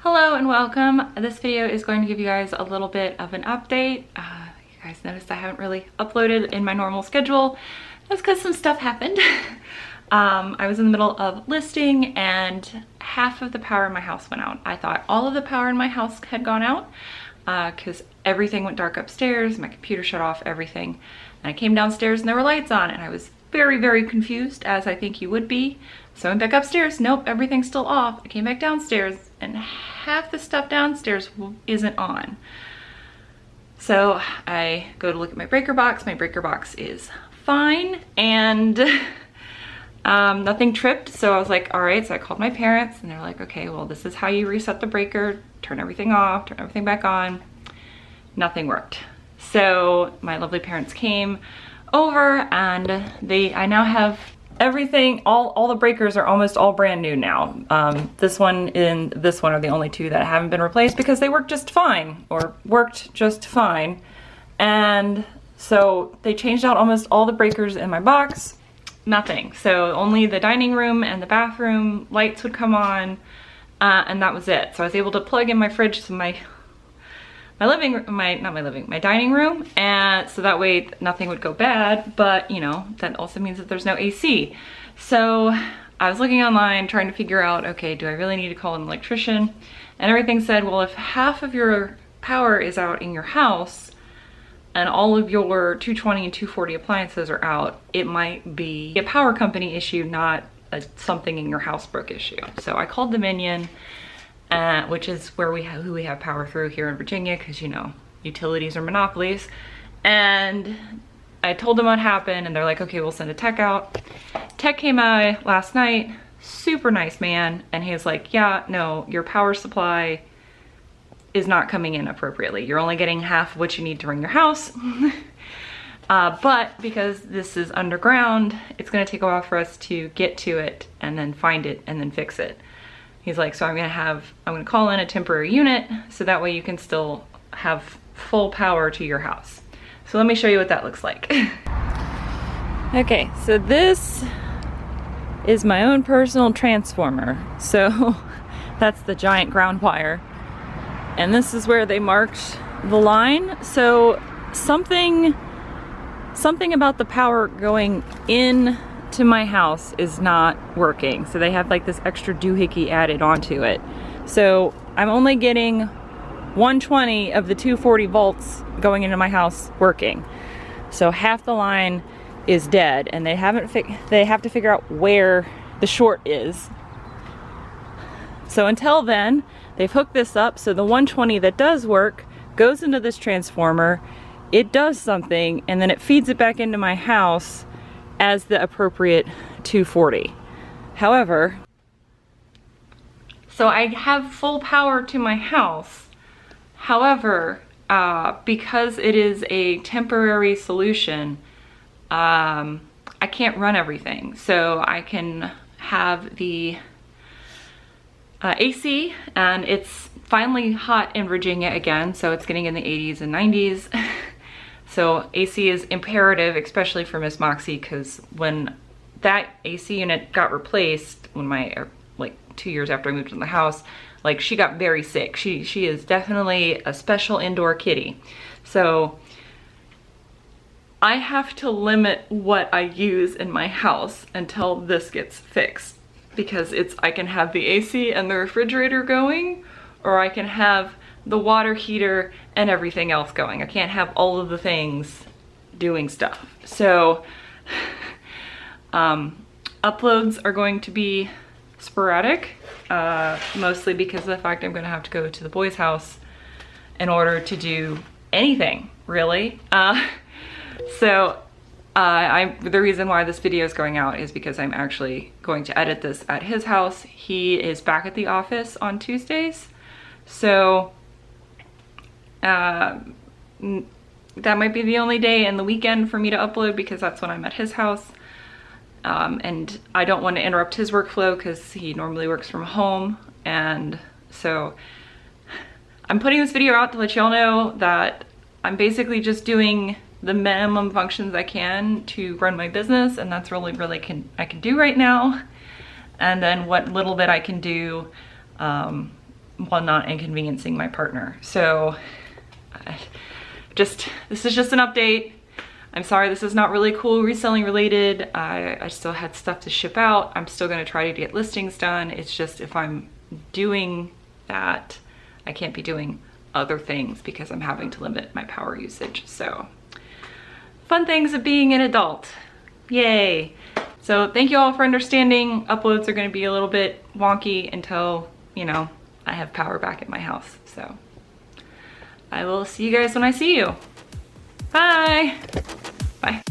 Hello and welcome. This video is going to give you guys a little bit of an update. You guys noticed I haven't really uploaded in my normal schedule. That's because some stuff happened. I was in the middle of listing and half of the power in my house went out. I thought all of the power in my house had gone out because everything went dark upstairs, my computer shut off, everything. And I came downstairs and there were lights on and I was very, very confused, as I think you would be. So I went back upstairs, nope, everything's still off. I came back downstairs and half the stuff downstairs isn't on. So I go to look at my breaker box. My breaker box is fine and nothing tripped. So I was like, all right, so I called my parents and they're like, okay, well, this is how you reset the breaker, turn everything off, turn everything back on. Nothing worked. So my lovely parents came over and I now have everything, all the breakers are almost all brand new now. This one and this one are the only two that haven't been replaced because they work just fine, or worked just fine. And so they changed out almost all the breakers in my box, nothing. So only the dining room and the bathroom lights would come on, and that was it. So I was able to plug in my fridge to my dining room, and so that way nothing would go bad, but you know, that also means that there's no AC. So I was looking online trying to figure out, okay, do I really need to call an electrician? And everything said, well, if half of your power is out in your house and all of your 220 and 240 appliances are out, it might be a power company issue, not something in your house broke issue. So I called Dominion, which is where who we have power through here in Virginia, because you know, utilities are monopolies. And I told them what happened and they're like, okay, we'll send a tech out. Tech came out last night, super nice man, and he's like, yeah, no, your power supply is not coming in appropriately. You're only getting half of what you need to run your house. But because this is underground, it's gonna take a while for us to get to it and then find it and then fix it. He's like, so I'm gonna call in a temporary unit so that way you can still have full power to your house. So let me show you what that looks like. Okay, so this is my own personal transformer. So that's the giant ground wire. And this is where they marked the line. So something about the power going in to my house is not working. So they have like this extra doohickey added onto it. So I'm only getting 120 of the 240 volts going into my house working. So half the line is dead and they have to figure out where the short is. So until then, they've hooked this up so the 120 that does work goes into this transformer, it does something, and then it feeds it back into my house as the appropriate 240. However, so I have full power to my house. However, because it is a temporary solution, I can't run everything. So I can have the AC, and it's finally hot in Virginia again, so it's getting in the 80s and 90s. So AC is imperative, especially for Miss Moxie, because when that AC unit got replaced, when like 2 years after I moved in the house, like she got very sick. She is definitely a special indoor kitty. So I have to limit what I use in my house until this gets fixed, because I can have the AC and the refrigerator going, or I can have the water heater and everything else going. I can't have all of the things doing stuff. So uploads are going to be sporadic, mostly because of the fact I'm gonna have to go to the boys' house in order to do anything, really. The reason why this video is going out is because I'm actually going to edit this at his house. He is back at the office on Tuesdays. So that might be the only day in the weekend for me to upload, because that's when I'm at his house. And I don't want to interrupt his workflow because he normally works from home. And so I'm putting this video out to let y'all know that I'm basically just doing the minimum functions I can to run my business, and that's really I can do right now. And then what little bit I can do while not inconveniencing my partner. So this is just an update. I'm sorry this is not really cool reselling related. I still had stuff to ship out. I'm still gonna try to get listings done. It's just if I'm doing that, I can't be doing other things because I'm having to limit my power usage. So fun things of being an adult, yay. So thank you all for understanding. Uploads are gonna be a little bit wonky until, you know, I have power back at my house. So I will see you guys when I see you. Bye. Bye.